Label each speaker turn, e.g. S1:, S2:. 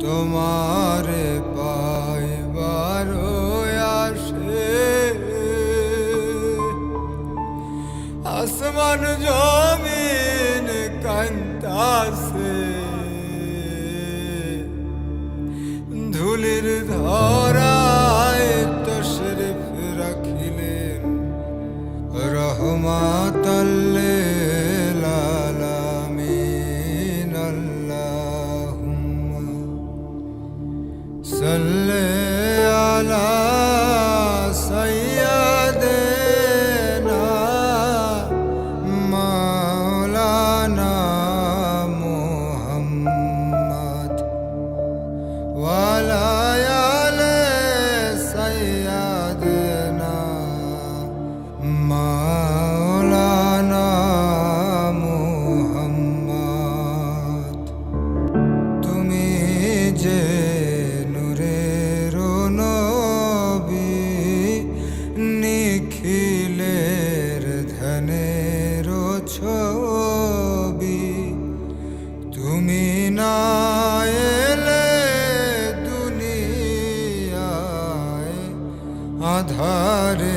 S1: তোমারে পাইবার আসে আসমান জমিন কান্তাসে ধুলির ধরায় তশরিফ রাখিলেন রহমাতাল লিল আলামিন আল্লাহুম্মা সাল্লি আলা সাইয়্যিদিনা মাওলানা মুহাম্মদ ওয়া আলা আলি সাইয়্যিদিনা মাওলানা মুহাম্মদ। তুমি যে নূরের নবী, নিখিলের ধ্যানের ছবি, তুমি না এলে দুনিয়ায় আধারে